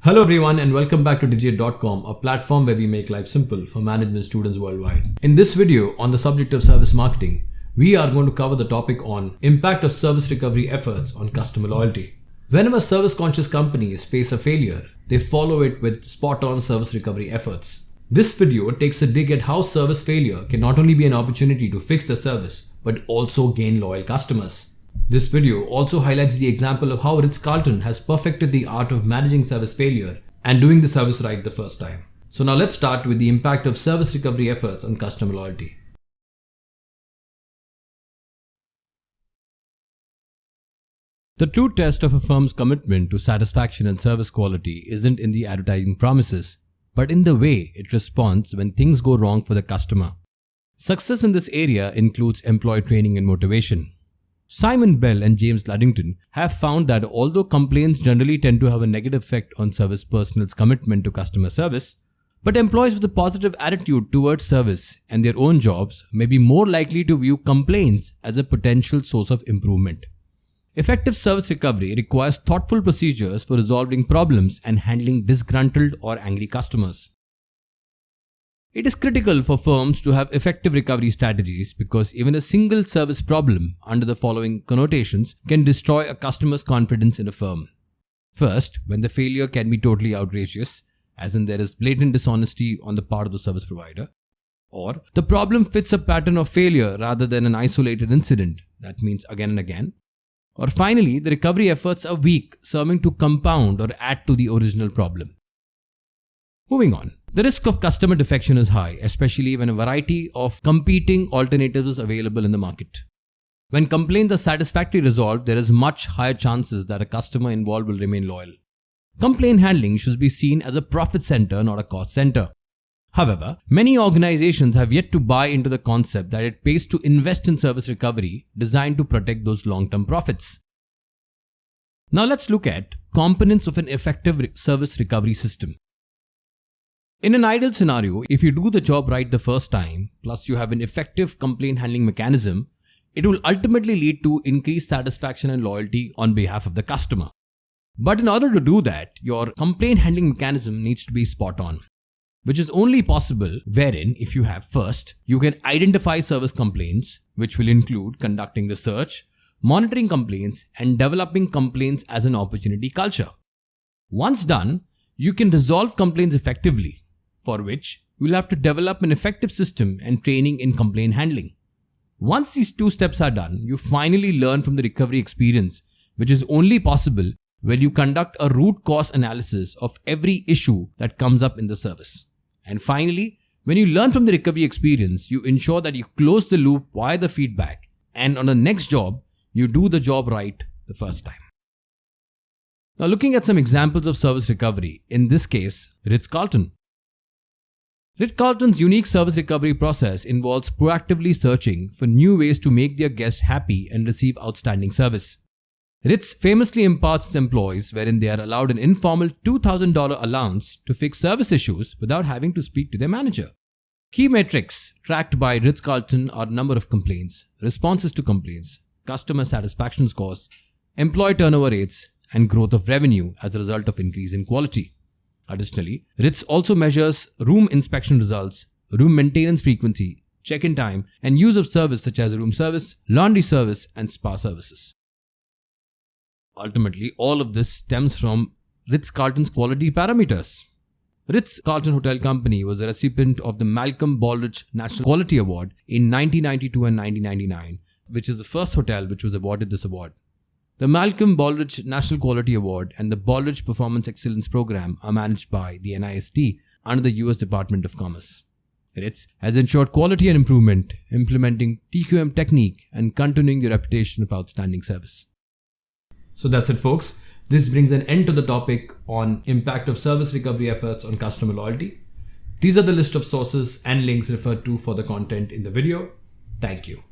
Hello everyone and welcome back to Digit.com, a platform where we make life simple for management students worldwide. In this video on the subject of service marketing, we are going to cover the topic on impact of service recovery efforts on customer loyalty. Whenever service-conscious companies face a failure, they follow it with spot-on service recovery efforts. This video takes a dig at how service failure can not only be an opportunity to fix the service, but also gain loyal customers. This video also highlights the example of how Ritz Carlton has perfected the art of managing service failure and doing the service right the first time. So now let's start with the impact of service recovery efforts on customer loyalty. The true test of a firm's commitment to satisfaction and service quality isn't in the advertising promises, but in the way it responds when things go wrong for the customer. Success in this area includes employee training and motivation. Bell and James Luddington have found that although complaints generally tend to have a negative effect on service personnel's commitment to customer service, but employees with a positive attitude towards service and their own jobs may be more likely to view complaints as a potential source of improvement. Effective service recovery requires thoughtful procedures for resolving problems and handling disgruntled or angry customers. It is critical for firms to have effective recovery strategies because even a single service problem under the following connotations can destroy a customer's confidence in a firm. First, when the failure can be totally outrageous, as in there is blatant dishonesty on the part of the service provider, or the problem fits a pattern of failure rather than an isolated incident, that means again and again, or finally, the recovery efforts are weak, serving to compound or add to the original problem. Moving on. The risk of customer defection is high, especially when a variety of competing alternatives is available in the market. When complaints are satisfactorily resolved, there is much higher chances that a customer involved will remain loyal. Complaint handling should be seen as a profit center, not a cost center. However, many organizations have yet to buy into the concept that it pays to invest in service recovery designed to protect those long-term profits. Now let's look at components of an effective service recovery system. In an ideal scenario, if you do the job right the first time, plus you have an effective complaint handling mechanism, it will ultimately lead to increased satisfaction and loyalty on behalf of the customer. But in order to do that, your complaint handling mechanism needs to be spot on, which is only possible wherein if you have first, you can identify service complaints, which will include conducting research, monitoring complaints, and developing complaints as an opportunity culture. Once done, you can resolve complaints effectively, for which you will have to develop an effective system and training in complaint handling. Once these two steps are done, you finally learn from the recovery experience, which is only possible when you conduct a root cause analysis of every issue that comes up in the service. And finally, when you learn from the recovery experience, you ensure that you close the loop via the feedback, and on the next job, you do the job right the first time. Now looking at some examples of service recovery, in this case, Ritz Carlton. Ritz Carlton's unique service recovery process involves proactively searching for new ways to make their guests happy and receive outstanding service. Ritz famously imparts its employees wherein they are allowed an informal $2,000 allowance to fix service issues without having to speak to their manager. Key metrics tracked by Ritz Carlton are number of complaints, responses to complaints, customer satisfaction scores, employee turnover rates, and growth of revenue as a result of increase in quality. Additionally, Ritz also measures room inspection results, room maintenance frequency, check-in time, and use of service such as room service, laundry service, and spa services. Ultimately, all of this stems from Ritz Carlton's quality parameters. Ritz Carlton Hotel Company was a recipient of the Malcolm Baldrige National Quality Award in 1992 and 1999, which is the first hotel which was awarded this award. The Malcolm Baldrige National Quality Award and the Baldrige Performance Excellence Program are managed by the NIST under the US Department of Commerce. Ritz has ensured quality and improvement, implementing TQM technique and continuing the reputation of outstanding service. So that's it, folks. This brings an end to the topic on impact of service recovery efforts on customer loyalty. These are the list of sources and links referred to for the content in the video. Thank you.